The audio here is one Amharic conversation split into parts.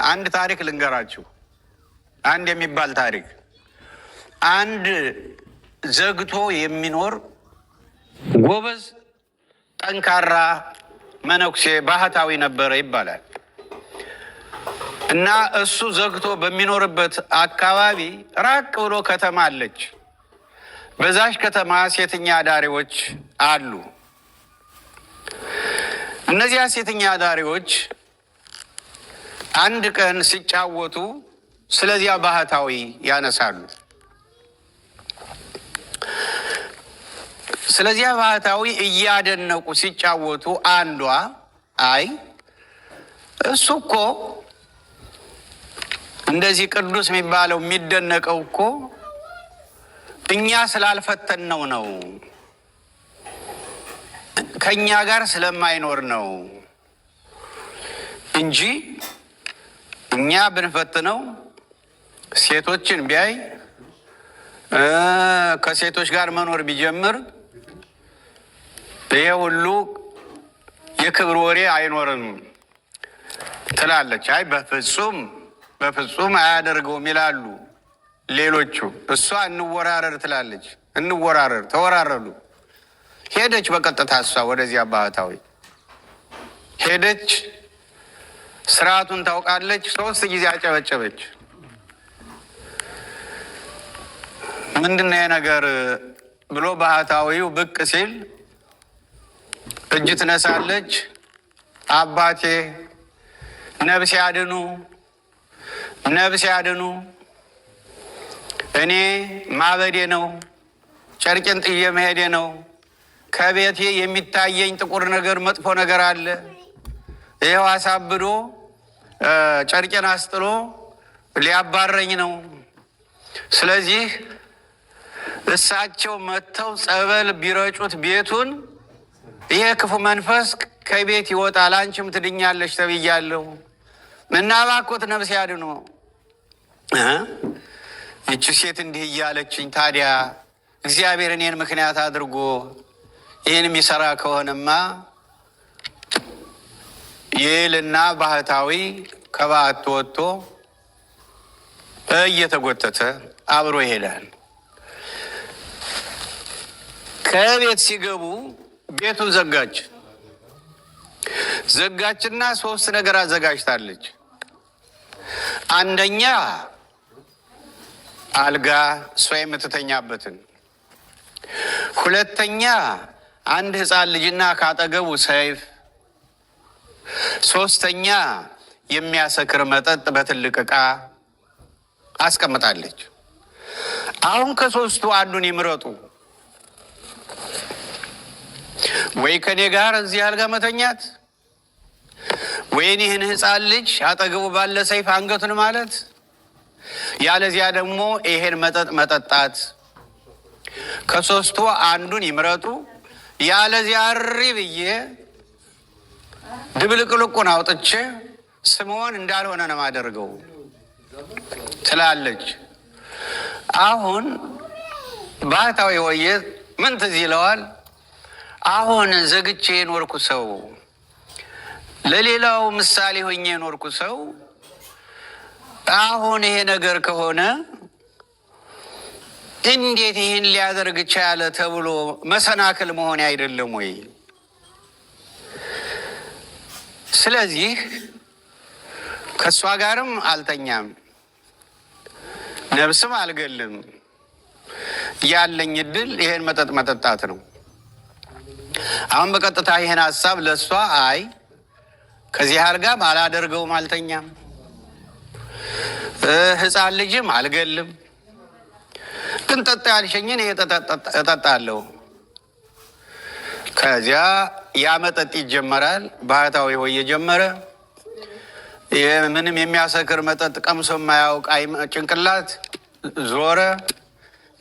አንድ ታሪክ ልንገራችሁ። አንድ የሚባል ታሪክ አንድ ዘግቶ የሚኖር ጎበዝ ጠንካራ መነኩሴ ባህታዊ ነበረ ይባላል። እና እሱ ዘግቶ በሚኖርበት አካባቢ ራቅ ብሎ ከተማ አለች። በዛች ከተማ ሴተኛ አዳሪዎች አሉ። እነዚያ ሴተኛ አዳሪዎች አንድ ቀን ሲጫወቱ ስለዚያ ባህታዊ ያነሳሉ። ስለዚያ ባህታዊ እያደነቁ ሲጫወቱ አንዷ አይ እሱ እኮ እንደዚህ ቅዱስ የሚባለው የሚደነቀው እኮ እኛ ስላልፈተነው ነው፣ ከኛ ጋር ስለማይኖር ነው እንጂ እኛ ብንፈትነው ሴቶችን ቢያይ ከሴቶች ጋር መኖር ቢጀምር ይሄ ሁሉ የክብር ወሬ አይኖርም ትላለች። አይ በፍጹም አያደርገውም ይላሉ ሌሎቹ። እሷ እንወራረር ትላለች። እንወራረር ተወራረዱ። ሄደች በቀጥታ እሷ ወደዚያ ባህታዊ ሄደች። ስርዓቱን ታውቃለች። 3 ጊዜ አጨበጨበች። ምንድነው ነገር ብሎ ባህታዊው ብቅ ሲል እጅ ትነሳለች። አባቴ ነፍስ ያድኑ፣ ነፍስ ያድኑ፣ እኔ ማበዴ ነው፣ ጨርቄን ጥዬ መሄዴ ነው፣ ከቤቴ የሚታየኝ ጥቁር ነገር መጥፎ ነገር አለ፣ ይኸው አሳብዶ ጨርቄን አስጥሎ ሊያባረኝ ነው። ስለዚህ እሳቸው መጥተው ጸበል ቢረጩት ቤቱን ይሄ ክፉ መንፈስ ከቤት ይወጣል፣ አንቺም ትድኛለሽ ተብያለሁ እና እባክዎት ነፍስ ያድኑ። ይቺ ሴት እንዲህ እያለችኝ ታዲያ እግዚአብሔር እኔን ምክንያት አድርጎ ይህን የሚሰራ ከሆነማ ይልና ባህታዊ ከበዓቱ ወጥቶ እየተጎተተ አብሮ ይሄዳል። ከቤት ሲገቡ ቤቱን ዘጋችና 3 ነገር አዘጋጅታለች። አንደኛ አልጋ እሷ የምትተኛበትን፣ ሁለተኛ አንድ ሕፃን ልጅና ካጠገቡ ሰይፍ፣ ሶስተኛ የሚያሰክር መጠጥ በትልቅ ዕቃ አስቀምጣለች። አሁን ከ3ቱ አንዱን ይምረጡ። ወይ ከኔ ጋር እዚህ አልጋ መተኛት፣ ወይን ይህን ሕፃን ልጅ አጠገቡ ባለ ሰይፍ አንገቱን ማለት፣ ያለዚያ ደግሞ ይሄን መጠጥ መጠጣት። ከ3ቱ አንዱን ይምረጡ። ያለዚያ እሪ ብዬ ድብልቅልቁን አውጥቼ ስምዖን እንዳልሆነ ነው የማደርገው ትላለች። አሁን ባህታዊ ወየ ምን ትዝ ይለዋል? አሁን ዘግቼ የኖርኩ ሰው፣ ለሌላው ምሳሌ ሆኜ የኖርኩ ሰው አሁን ይሄ ነገር ከሆነ እንዴት ይህን ሊያደርግ ቻለ ተብሎ መሰናክል መሆን አይደለም ወይ? ስለዚህ ከእሷ ጋርም አልተኛም፣ ነፍስም አልገልም። ያለኝ እድል ይሄን መጠጥ መጠጣት ነው። አሁን በቀጥታ ይሄን ሀሳብ ለእሷ አይ ከዚህ አልጋም አላደርገውም፣ አልተኛም፣ ሕፃን ልጅም አልገልም፣ ግን ጠጣ ያልሸኝን ይሄ እጠጣለሁ። ከዚያ ያ መጠጥ ይጀመራል። ባህታዊ ሆይ የጀመረ ምንም የሚያሰክር መጠጥ ቀምሶ የማያውቅ ጭንቅላት ዞረ፣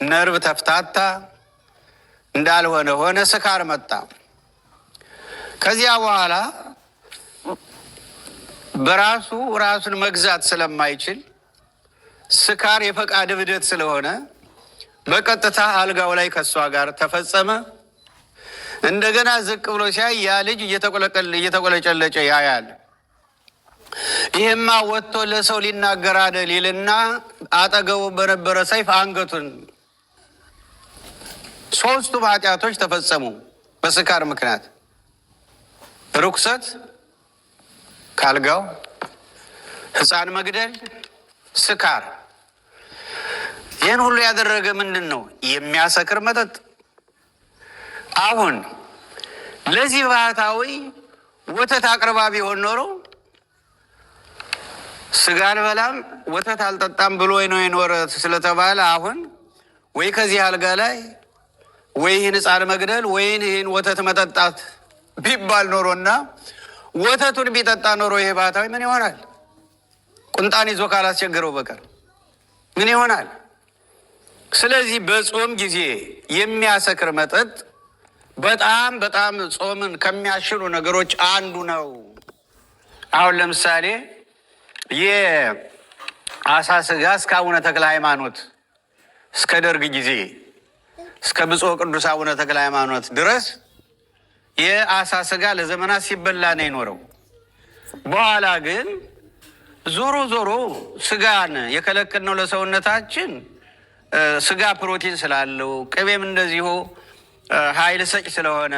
ነርቭ ተፍታታ፣ እንዳልሆነ ሆነ፣ ስካር መጣ። ከዚያ በኋላ በራሱ ራሱን መግዛት ስለማይችል ስካር የፈቃድ እብደት ስለሆነ በቀጥታ አልጋው ላይ ከሷ ጋር ተፈጸመ። እንደገና ዝቅ ብሎ ሲያይ ያ ልጅ እየተቆለጨለጨ ያያል። ይህማ ወጥቶ ለሰው ሊናገር አይደል ይልና አጠገቡ በነበረ ሰይፍ አንገቱን። ሶስቱም ኃጢአቶች ተፈጸሙ በስካር ምክንያት። ርኩሰት ካልጋው፣ ሕፃን መግደል፣ ስካር። ይህን ሁሉ ያደረገ ምንድን ነው? የሚያሰክር መጠጥ። አሁን ለዚህ ባህታዊ ወተት አቅርባ ቢሆን ኖሮ ስጋ አልበላም ወተት አልጠጣም ብሎ ነው የኖረ ስለተባለ አሁን ወይ ከዚህ አልጋ ላይ ወይ ይህን ሕፃን መግደል ወይን ይህን ወተት መጠጣት ቢባል ኖሮና ወተቱን ቢጠጣ ኖሮ ይሄ ባህታዊ ምን ይሆናል? ቁንጣን ይዞ ካላስቸገረው በቀር ምን ይሆናል? ስለዚህ በጾም ጊዜ የሚያሰክር መጠጥ በጣም በጣም ጾምን ከሚያሽሉ ነገሮች አንዱ ነው። አሁን ለምሳሌ የአሳ ስጋ እስከ አቡነ ተክለ ሃይማኖት እስከ ደርግ ጊዜ እስከ ብፁዕ ቅዱስ አቡነ ተክለ ሃይማኖት ድረስ የአሳ ስጋ ለዘመናት ሲበላ ነው የኖረው። በኋላ ግን ዞሮ ዞሮ ስጋን የከለከልነው ለሰውነታችን ስጋ ፕሮቲን ስላለው ቅቤም እንደዚሁ ኃይል ሰጭ ስለሆነ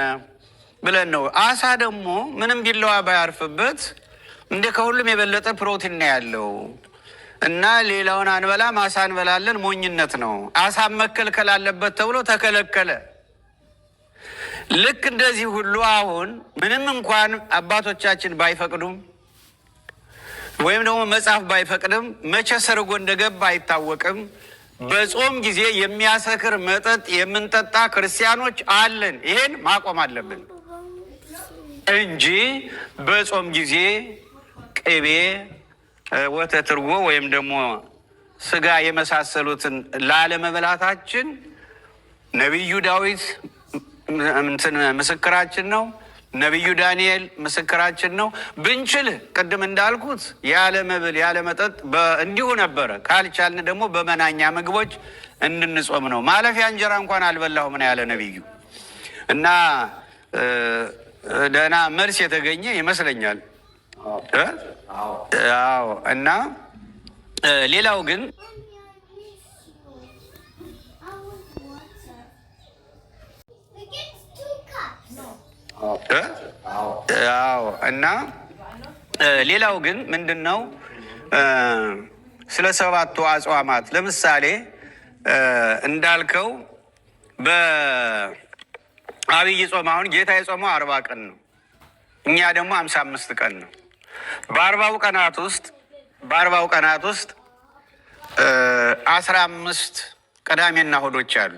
ብለን ነው። አሳ ደግሞ ምንም ቢለዋ ባያርፍበት እንደ ከሁሉም የበለጠ ፕሮቲን ነው ያለው እና ሌላውን አንበላም አሳ እንበላለን፣ ሞኝነት ነው። አሳ መከልከል አለበት ተብሎ ተከለከለ። ልክ እንደዚህ ሁሉ አሁን ምንም እንኳን አባቶቻችን ባይፈቅዱም ወይም ደግሞ መጽሐፍ ባይፈቅድም መቼ ሰርጎ እንደገባ አይታወቅም። በጾም ጊዜ የሚያሰክር መጠጥ የምንጠጣ ክርስቲያኖች አለን። ይሄን ማቆም አለብን እንጂ በጾም ጊዜ ቅቤ፣ ወተት፣ እርጎ ወይም ደግሞ ስጋ የመሳሰሉትን ላለመብላታችን ነቢዩ ዳዊት ምስክራችን ነው። ነቢዩ ዳንኤል ምስክራችን ነው። ብንችል ቅድም እንዳልኩት ያለ መብል ያለ መጠጥ እንዲሁ ነበረ። ካልቻልን ደግሞ በመናኛ ምግቦች እንድንጾም ነው። ማለፊያ እንጀራ እንኳን አልበላሁም ነው ያለ ነቢዩ እና ደህና መልስ የተገኘ ይመስለኛል። አዎ። እና ሌላው ግን እና ሌላው ግን ምንድን ነው? ስለ ሰባቱ አጽዋማት ለምሳሌ እንዳልከው በአብይ ጾም አሁን ጌታ የጾመው 40 ቀን ነው። እኛ ደግሞ 55 ቀን ነው። በ40 ቀናት ውስጥ 15 ቅዳሜና እሑዶች አሉ።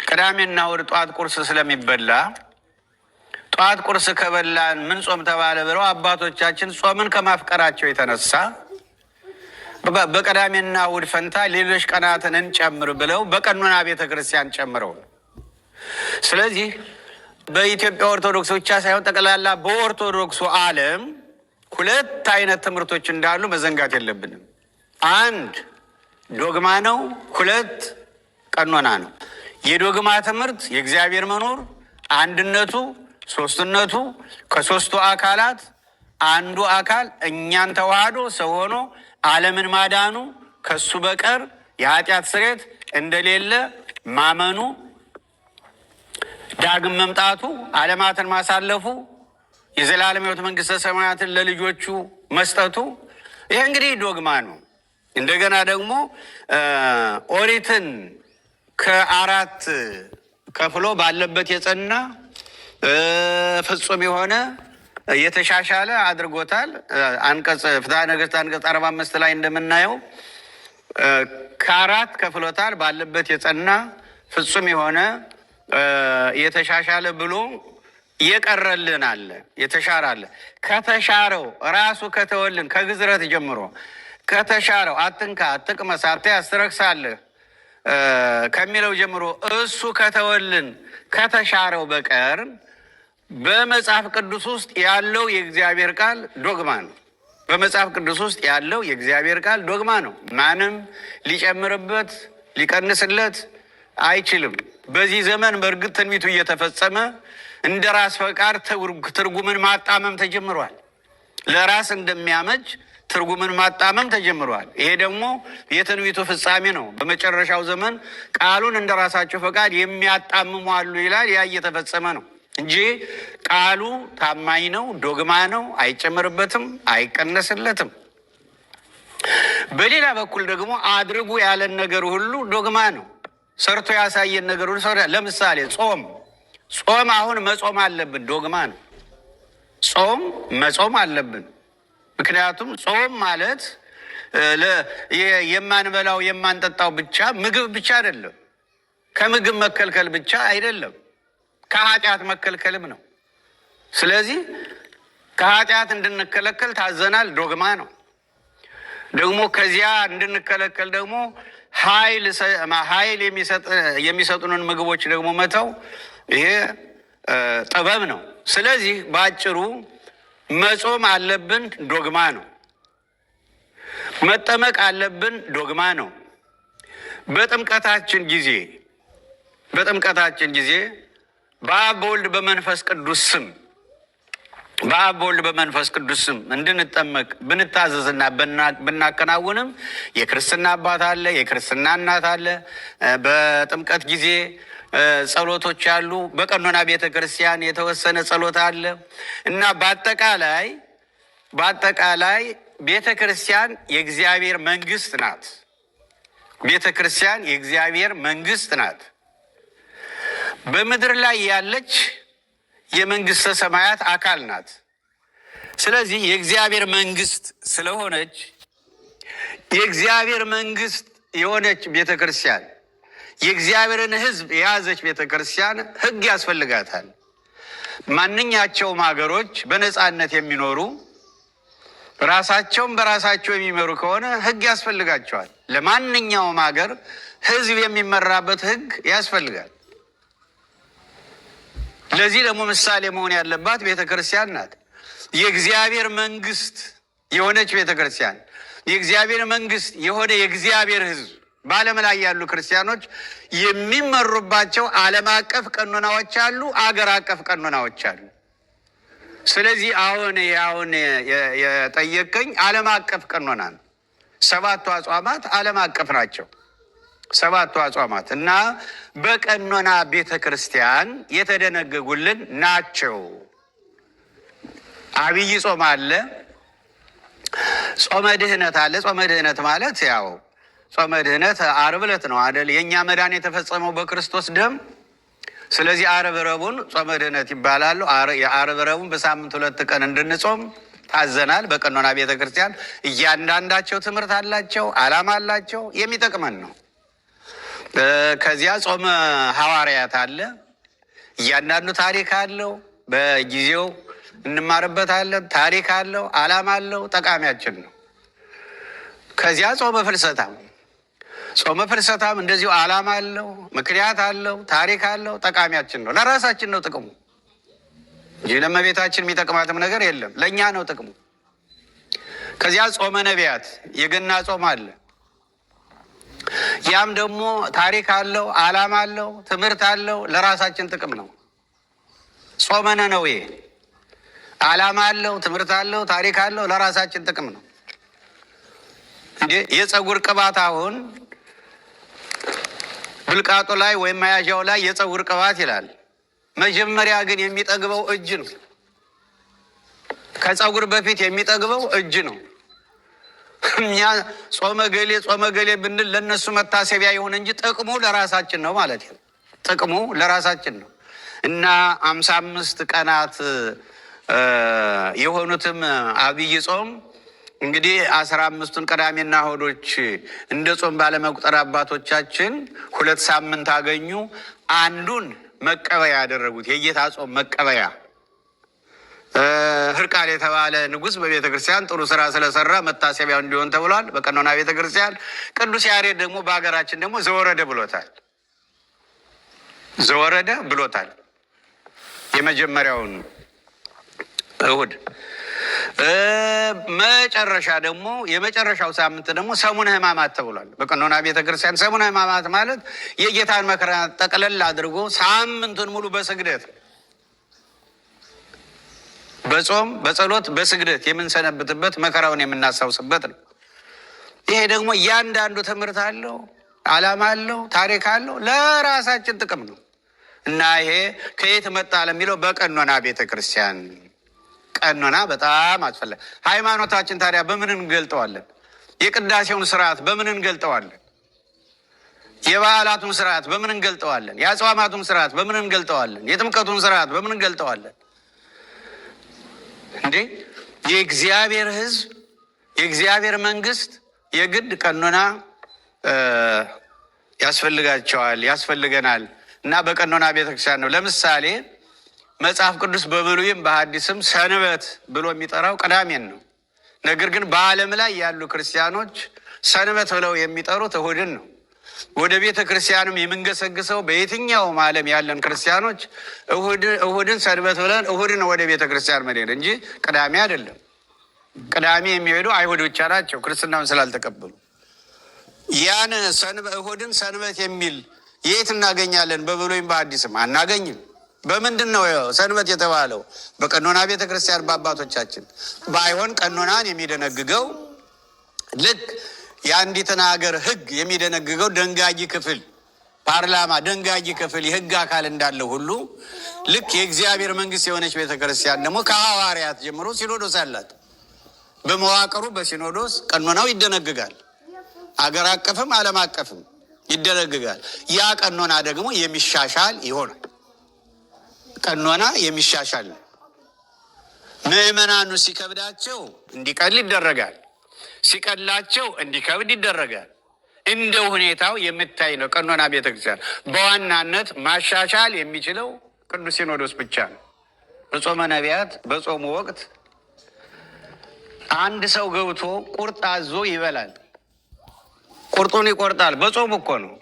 ቅዳሜና እሑድ ጠዋት ቁርስ ስለሚበላ ጠዋት ቁርስ ከበላን ምን ጾም ተባለ ብለው አባቶቻችን ጾምን ከማፍቀራቸው የተነሳ በቅዳሜና እሑድ ፈንታ ሌሎች ቀናትን እንጨምር ብለው በቀኖና ቤተ ክርስቲያን ጨምረው። ስለዚህ በኢትዮጵያ ኦርቶዶክስ ብቻ ሳይሆን ጠቅላላ በኦርቶዶክሱ ዓለም 2 አይነት ትምህርቶች እንዳሉ መዘንጋት የለብንም። 1 ዶግማ ነው፣ 2 ቀኖና ነው። የዶግማ ትምህርት የእግዚአብሔር መኖር፣ አንድነቱ፣ ሶስትነቱ፣ ከሶስቱ አካላት አንዱ አካል እኛን ተዋህዶ ሰው ሆኖ ዓለምን ማዳኑ፣ ከሱ በቀር የኃጢአት ስርየት እንደሌለ ማመኑ፣ ዳግም መምጣቱ፣ ዓለማትን ማሳለፉ፣ የዘላለም ሕይወት መንግሥተ ሰማያትን ለልጆቹ መስጠቱ፣ ይህ እንግዲህ ዶግማ ነው። እንደገና ደግሞ ኦሪትን ከ4 ከፍሎ ባለበት የጸና ፍጹም የሆነ የተሻሻለ አድርጎታል። አንቀጽ ፍትሐ ነገሥት አንቀጽ 45 ላይ እንደምናየው ከ4 ከፍሎታል። ባለበት የጸና ፍጹም የሆነ የተሻሻለ ብሎ የቀረልን አለ፣ የተሻረ አለ። ከተሻረው ራሱ ከተወልን ከግዝረት ጀምሮ ከተሻረው አትንካ፣ አትቅመስ፣ አትያዝ፣ ትረክሳለህ ከሚለው ጀምሮ እሱ ከተወልን ከተሻረው በቀር በመጽሐፍ ቅዱስ ውስጥ ያለው የእግዚአብሔር ቃል ዶግማ ነው። በመጽሐፍ ቅዱስ ውስጥ ያለው የእግዚአብሔር ቃል ዶግማ ነው። ማንም ሊጨምርበት ሊቀንስለት አይችልም። በዚህ ዘመን በእርግጥ ትንቢቱ እየተፈጸመ እንደ ራስ ፈቃድ ትርጉምን ማጣመም ተጀምሯል። ለራስ እንደሚያመች ትርጉምን ማጣመም ተጀምሯል። ይሄ ደግሞ የትንቢቱ ፍጻሜ ነው። በመጨረሻው ዘመን ቃሉን እንደ ራሳቸው ፈቃድ የሚያጣምሙ አሉ ይላል። ያ እየተፈጸመ ነው እንጂ ቃሉ ታማኝ ነው፣ ዶግማ ነው፣ አይጨመርበትም፣ አይቀነስለትም። በሌላ በኩል ደግሞ አድርጉ ያለን ነገር ሁሉ ዶግማ ነው። ሰርቶ ያሳየን ነገር ሁሉ ለምሳሌ ጾም አሁን መጾም አለብን፣ ዶግማ ነው። ጾም መጾም አለብን። ምክንያቱም ጾም ማለት የማንበላው የማንጠጣው ብቻ ምግብ ብቻ አይደለም። ከምግብ መከልከል ብቻ አይደለም፣ ከኃጢአት መከልከልም ነው። ስለዚህ ከኃጢአት እንድንከለከል ታዘናል፣ ዶግማ ነው። ደግሞ ከዚያ እንድንከለከል ደግሞ ኃይል የሚሰጡንን ምግቦች ደግሞ መተው፣ ይሄ ጥበብ ነው። ስለዚህ በአጭሩ መጾም አለብን፣ ዶግማ ነው። መጠመቅ አለብን፣ ዶግማ ነው። በጥምቀታችን ጊዜ በአብ በወልድ በመንፈስ ቅዱስ ስም እንድንጠመቅ ብንታዘዝና ብናከናውንም የክርስትና አባት አለ፣ የክርስትና እናት አለ። በጥምቀት ጊዜ ጸሎቶች አሉ። በቀኖና ቤተ ክርስቲያን የተወሰነ ጸሎት አለ እና በአጠቃላይ ቤተ ክርስቲያን የእግዚአብሔር መንግስት ናት። ቤተ ክርስቲያን የእግዚአብሔር መንግስት ናት። በምድር ላይ ያለች የመንግስተ ሰማያት አካል ናት። ስለዚህ የእግዚአብሔር መንግስት ስለሆነች የእግዚአብሔር መንግስት የሆነች ቤተ ክርስቲያን የእግዚአብሔርን ሕዝብ የያዘች ቤተ ክርስቲያን ሕግ ያስፈልጋታል። ማንኛቸውም ሀገሮች በነፃነት የሚኖሩ ራሳቸውን በራሳቸው የሚመሩ ከሆነ ሕግ ያስፈልጋቸዋል። ለማንኛውም ሀገር ሕዝብ የሚመራበት ሕግ ያስፈልጋል። ለዚህ ደግሞ ምሳሌ መሆን ያለባት ቤተ ክርስቲያን ናት። የእግዚአብሔር መንግስት የሆነች ቤተ ክርስቲያን፣ የእግዚአብሔር መንግስት የሆነ የእግዚአብሔር ሕዝብ በዓለም ላይ ያሉ ክርስቲያኖች የሚመሩባቸው ዓለም አቀፍ ቀኖናዎች አሉ፣ አገር አቀፍ ቀኖናዎች አሉ። ስለዚህ አሁን የጠየቀኝ ዓለም አቀፍ ቀኖና ነው። 7ቱ አጽዋማት ዓለም አቀፍ ናቸው። 7ቱ አጽዋማት እና በቀኖና ቤተ ክርስቲያን የተደነገጉልን ናቸው። አብይ ጾም አለ፣ ጾመ ድህነት አለ። ጾመ ድህነት ማለት ጾመ ድህነት ዓርብ ዕለት ነው አይደል? የእኛ መዳን የተፈጸመው በክርስቶስ ደም። ስለዚህ ዓርብ ረቡዕን ጾመ ድህነት ይባላሉ። የዓርብ ረቡዕን በሳምንት 2 ቀን እንድንጾም ታዘናል። በቀኖና ቤተ ክርስቲያን እያንዳንዳቸው ትምህርት አላቸው፣ ዓላማ አላቸው፣ የሚጠቅመን ነው። ከዚያ ጾመ ሐዋርያት አለ። እያንዳንዱ ታሪክ አለው፣ በጊዜው እንማርበታለን። ታሪክ አለው፣ ዓላማ አለው፣ ጠቃሚያችን ነው። ከዚያ ጾመ ፍልሰታም እንደዚሁ ዓላማ አለው፣ ምክንያት አለው፣ ታሪክ አለው፣ ጠቃሚያችን ነው። ለራሳችን ነው ጥቅሙ እንጂ ለእመቤታችን የሚጠቅማትም ነገር የለም፣ ለእኛ ነው ጥቅሙ። ከዚያ ጾመ ነቢያት የገና ጾም አለ። ያም ደግሞ ታሪክ አለው፣ ዓላማ አለው፣ ትምህርት አለው፣ ለራሳችን ጥቅም ነው። ጾመ ነነዌ ዓላማ አለው፣ ትምህርት አለው፣ ታሪክ አለው፣ ለራሳችን ጥቅም ነው። እንዴ የፀጉር ቅባት አሁን ብልቃጡ ላይ ወይም መያዣው ላይ የፀጉር ቅባት ይላል። መጀመሪያ ግን የሚጠግበው እጅ ነው። ከፀጉር በፊት የሚጠግበው እጅ ነው። እኛ ጾመ ገሌ ብንል ለነሱ መታሰቢያ ይሁን እንጂ ጥቅሙ ለራሳችን ነው ማለት ነው። ጥቅሙ ለራሳችን ነው እና 55 ቀናት የሆኑትም አብይ ጾም እንግዲህ 15ቱን ቅዳሜና እሑዶች እንደ ጾም ባለመቁጠር አባቶቻችን 2 ሳምንት አገኙ። አንዱን መቀበያ ያደረጉት የጌታ ጾም መቀበያ። ሕርቃል የተባለ ንጉሥ በቤተ ክርስቲያን ጥሩ ስራ ስለሰራ መታሰቢያው እንዲሆን ተብሏል በቀኖና ቤተ ክርስቲያን። ቅዱስ ያሬድ ደግሞ በሀገራችን ደግሞ ዘወረደ ብሎታል የመጀመሪያውን እሑድ። መጨረሻ ደግሞ የመጨረሻው ሳምንት ደግሞ ሰሙነ ሕማማት ተብሏል በቀኖና ቤተ ክርስቲያን። ሰሙነ ሕማማት ማለት የጌታን መከራ ጠቅለል አድርጎ ሳምንቱን ሙሉ በጾም በጸሎት በስግደት የምንሰነብትበት መከራውን የምናስታውስበት ነው። ይሄ ደግሞ እያንዳንዱ ትምህርት አለው፣ ዓላማ አለው፣ ታሪክ አለው፣ ለራሳችን ጥቅም ነው እና ይሄ ከየት መጣ ለሚለው በቀኖና ቤተ ክርስቲያን ቀኖና በጣም አስፈላጊ። ሃይማኖታችን ታዲያ በምን እንገልጠዋለን? የቅዳሴውን ስርዓት በምን እንገልጠዋለን? የበዓላቱን ስርዓት በምን እንገልጠዋለን? የአጽዋማቱን ስርዓት በምን እንገልጠዋለን? የጥምቀቱን ስርዓት በምን እንገልጠዋለን? እንዴ የእግዚአብሔር ሕዝብ የእግዚአብሔር መንግስት የግድ ቀኖና ያስፈልገናል እና በቀኖና ቤተክርስቲያን ነው። ለምሳሌ መጽሐፍ ቅዱስ በብሉይም በሐዲስም ሰንበት ብሎ የሚጠራው ቅዳሜን ነው። ነገር ግን በዓለም ላይ ያሉ ክርስቲያኖች ሰንበት ብለው የሚጠሩት እሁድን ነው። ወደ ቤተ ክርስቲያንም የምንገሰግሰው በየትኛውም ዓለም ያለን ክርስቲያኖች እሁድን ሰንበት ብለን እሁድን ወደ ቤተ ክርስቲያን መሄድ እንጂ ቅዳሜ አይደለም። ቅዳሜ የሚሄዱ አይሁድ ብቻ ናቸው፣ ክርስትናውን ስላልተቀበሉ። ያን እሁድን ሰንበት የሚል የት እናገኛለን? በብሉይም በሐዲስም አናገኝም። በምንድን ነው ሰንበት የተባለው? በቀኖና ቤተ ክርስቲያን በአባቶቻችን። ባይሆን ቀኖናን የሚደነግገው ልክ የአንዲትን ሀገር ሕግ የሚደነግገው ደንጋጊ ክፍል ፓርላማ ደንጋጊ ክፍል የሕግ አካል እንዳለው ሁሉ ልክ የእግዚአብሔር መንግስት የሆነች ቤተ ክርስቲያን ደግሞ ከሐዋርያት ጀምሮ ሲኖዶስ አላት። በመዋቅሩ በሲኖዶስ ቀኖናው ይደነግጋል። አገር አቀፍም ዓለም አቀፍም ይደነግጋል። ያ ቀኖና ደግሞ የሚሻሻል ይሆናል። ቀኖና የሚሻሻል ነው። ምዕመናኑ ሲከብዳቸው እንዲቀል ይደረጋል፣ ሲቀላቸው እንዲከብድ ይደረጋል። እንደ ሁኔታው የምታይ ነው ቀኖና ቤተክርስቲያን። በዋናነት ማሻሻል የሚችለው ቅዱስ ሲኖዶስ ብቻ ነው። በጾመ ነቢያት በጾሙ ወቅት አንድ ሰው ገብቶ ቁርጥ አዞ ይበላል። ቁርጡን ይቆርጣል። በጾሙ እኮ ነው፣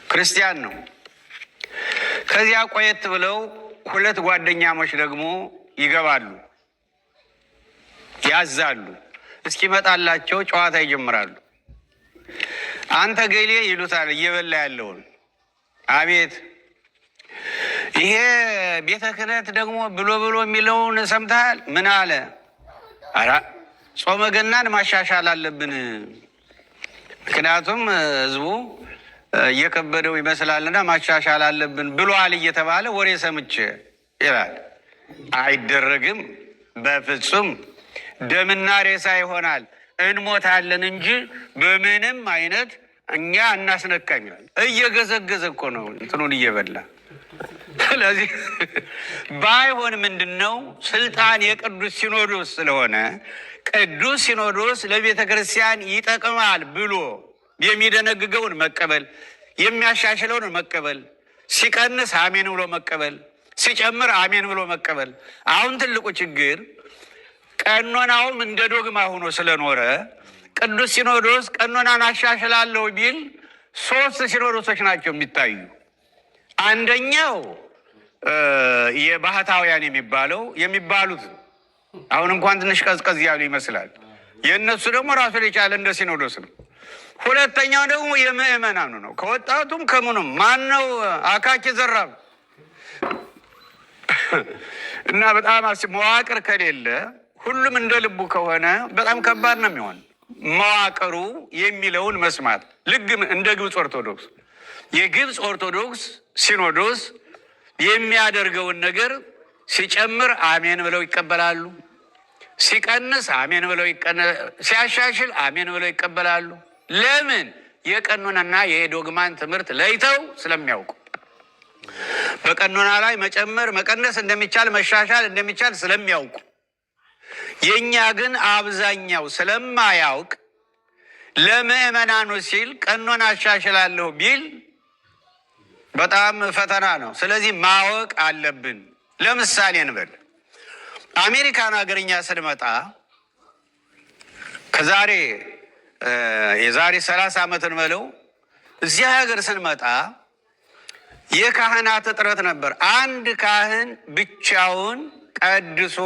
ክርስቲያን ነው። ከዚያ ቆየት ብለው ሁለት ጓደኛሞች ደግሞ ይገባሉ፣ ያዛሉ። እስኪመጣላቸው ጨዋታ ይጀምራሉ። አንተ ገሌ ይሉታል እየበላ ያለውን። አቤት ይሄ ቤተ ክህነት ደግሞ ብሎ የሚለውን ሰምተሃል? ምን አለ? ኧረ ጾመ ገናን ማሻሻል አለብን፣ ምክንያቱም ህዝቡ እየከበደው ይመስላልና ማሻሻል አለብን ብሏል እየተባለ ወሬ ሰምቼ ይላል። አይደረግም፣ በፍጹም ደምና ሬሳ ይሆናል፣ እንሞታለን እንጂ በምንም አይነት እኛ እናስነካም ይላል። እየገዘገዘ እኮ ነው እንትኑን እየበላ። ስለዚህ ባይሆን ምንድን ነው ስልጣን የቅዱስ ሲኖዶስ ስለሆነ ቅዱስ ሲኖዶስ ለቤተ ክርስቲያን ይጠቅማል ብሎ የሚደነግገውን መቀበል፣ የሚያሻሽለውን መቀበል፣ ሲቀንስ አሜን ብሎ መቀበል፣ ሲጨምር አሜን ብሎ መቀበል። አሁን ትልቁ ችግር ቀኖናውም እንደ ዶግማ ሆኖ ስለኖረ ቅዱስ ሲኖዶስ ቀኖናን አሻሽላለሁ ቢል 3 ሲኖዶሶች ናቸው የሚታዩ። አንደኛው የባህታውያን የሚባሉት አሁን እንኳን ትንሽ ቀዝቀዝ ያሉ ይመስላል። የእነሱ ደግሞ ራሱን የቻለ እንደ ሲኖዶስ ነው። ሁለተኛው ደግሞ የምዕመናኑ ነው። ከወጣቱም ከምኑም ማን ነው አካኪ ዘራብ እና በጣም መዋቅር ከሌለ ሁሉም እንደ ልቡ ከሆነ በጣም ከባድ ነው የሚሆን። መዋቅሩ የሚለውን መስማት ልግም እንደ ግብፅ ኦርቶዶክስ የግብፅ ኦርቶዶክስ ሲኖዶስ የሚያደርገውን ነገር ሲጨምር አሜን ብለው ይቀበላሉ፣ ሲቀንስ አሜን ብለው ሲያሻሽል አሜን ብለው ይቀበላሉ። ለምን? የቀኖናና የዶግማን ትምህርት ለይተው ስለሚያውቁ በቀኖና ላይ መጨመር መቀነስ እንደሚቻል መሻሻል እንደሚቻል ስለሚያውቁ። የኛ ግን አብዛኛው ስለማያውቅ ለምዕመናኑ ሲል ቀኖና አሻሽላለሁ ቢል በጣም ፈተና ነው። ስለዚህ ማወቅ አለብን። ለምሳሌ እንበል አሜሪካን ሀገርኛ ስንመጣ የዛሬ 30 ዓመት እንበለው እዚያ ሀገር ስንመጣ የካህናት እጥረት ነበር። አንድ ካህን ብቻውን ቀድሶ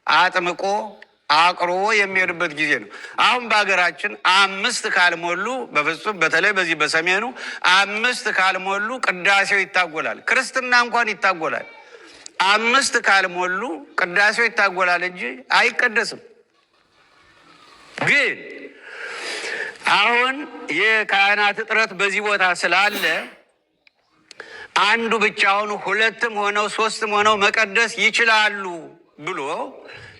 አጥምቆ አቅርቦ የሚሄድበት ጊዜ ነው። አሁን በሀገራችን 5 ካልሞሉ በፍጹም በተለይ በዚህ በሰሜኑ 5 ካልሞሉ ቅዳሴው ይታጎላል። ክርስትና እንኳን ይታጎላል። 5 ካልሞሉ ቅዳሴው ይታጎላል እንጂ አይቀደስም። ግን አሁን የካህናት እጥረት በዚህ ቦታ ስላለ አንዱ ብቻውን 2ም ሆነው 3ም ሆነው መቀደስ ይችላሉ ብሎ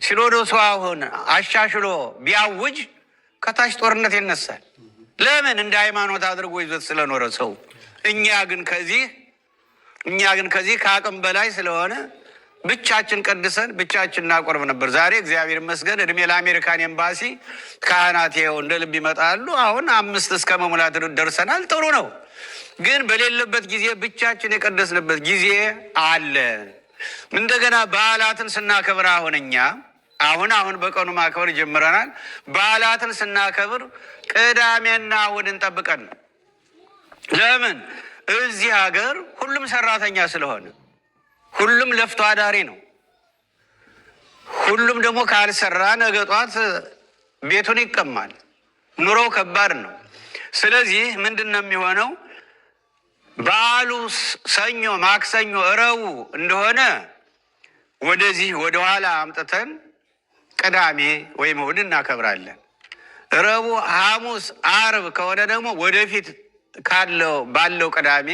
ሲኖዶሱ አሁን አሻሽሎ ቢያውጅ ከታች ጦርነት ይነሳል። ለምን? እንደ ሃይማኖት አድርጎ ይዞት ስለኖረ ሰው። እኛ ግን ከዚህ ከአቅም በላይ ስለሆነ ብቻችን ቀድሰን ብቻችን እናቆርብ ነበር። ዛሬ እግዚአብሔር ይመስገን እድሜ ለአሜሪካን ኤምባሲ ካህናት ይኸው እንደ ልብ ይመጣሉ። አሁን 5 እስከ መሙላት ደርሰናል። ጥሩ ነው። ግን በሌለበት ጊዜ ብቻችን የቀደስንበት ጊዜ አለ። እንደገና በዓላትን ስናከብር አሁን በቀኑ ማክበር ጀምረናል። በዓላትን ስናከብር ቅዳሜና እሑድን ጠብቀን ነው። ለምን? እዚህ ሀገር ሁሉም ሰራተኛ ስለሆነ ሁሉም ለፍቶ አዳሪ ነው። ሁሉም ደግሞ ካልሰራ ነገ ጧት ቤቱን ይቀማል። ኑሮው ከባድ ነው። ስለዚህ ምንድን ነው የሚሆነው? በዓሉ ሰኞ፣ ማክሰኞ፣ ረቡዕ እንደሆነ ወደዚህ ወደ ኋላ አምጥተን ቅዳሜ ወይም እሑድ እናከብራለን። ረቡዕ፣ ሐሙስ፣ ዓርብ ከሆነ ደግሞ ወደፊት ባለው ቅዳሜ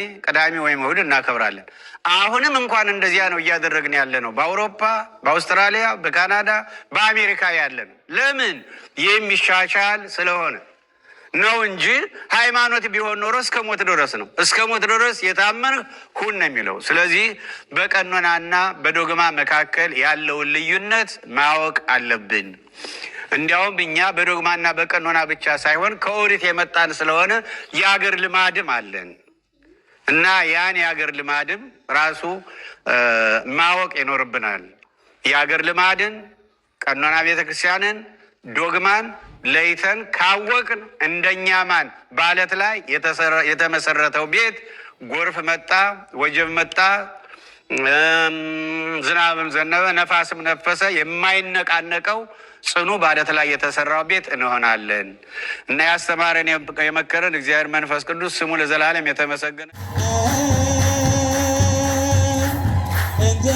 ወይም እሑድ እናከብራለን። አሁንም እንኳን እንደዚያ ነው እያደረግን ያለ ነው። በአውሮፓ፣ በአውስትራሊያ፣ በካናዳ፣ በአሜሪካ ያለ ነው። ለምን? የሚሻሻል ስለሆነ ነው እንጂ ሃይማኖት ቢሆን ኖሮ እስከ ሞት ድረስ ነው። እስከ ሞት ድረስ የታመንህ ሁን ነው የሚለው። ስለዚህ በቀኖናና በዶግማ መካከል ያለውን ልዩነት ማወቅ አለብን። እንዲያውም እኛ በዶግማና በቀኖና ብቻ ሳይሆን ከኦሪት የመጣን ስለሆነ የአገር ልማድም አለን እና ያን የአገር ልማድም ራሱ ማወቅ ይኖርብናል። የአገር ልማድን፣ ቀኖና ቤተክርስቲያንን፣ ዶግማን ለይተን ካወቅን እንደኛ ማን በዓለት ላይ የተመሰረተው ቤት ጎርፍ መጣ፣ ወጀብ መጣ፣ ዝናብም ዘነበ፣ ነፋስም ነፈሰ የማይነቃነቀው ጽኑ በዓለት ላይ የተሰራው ቤት እንሆናለን እና ያስተማረን የመከረን እግዚአብሔር መንፈስ ቅዱስ ስሙ ለዘላለም የተመሰገነ እንደ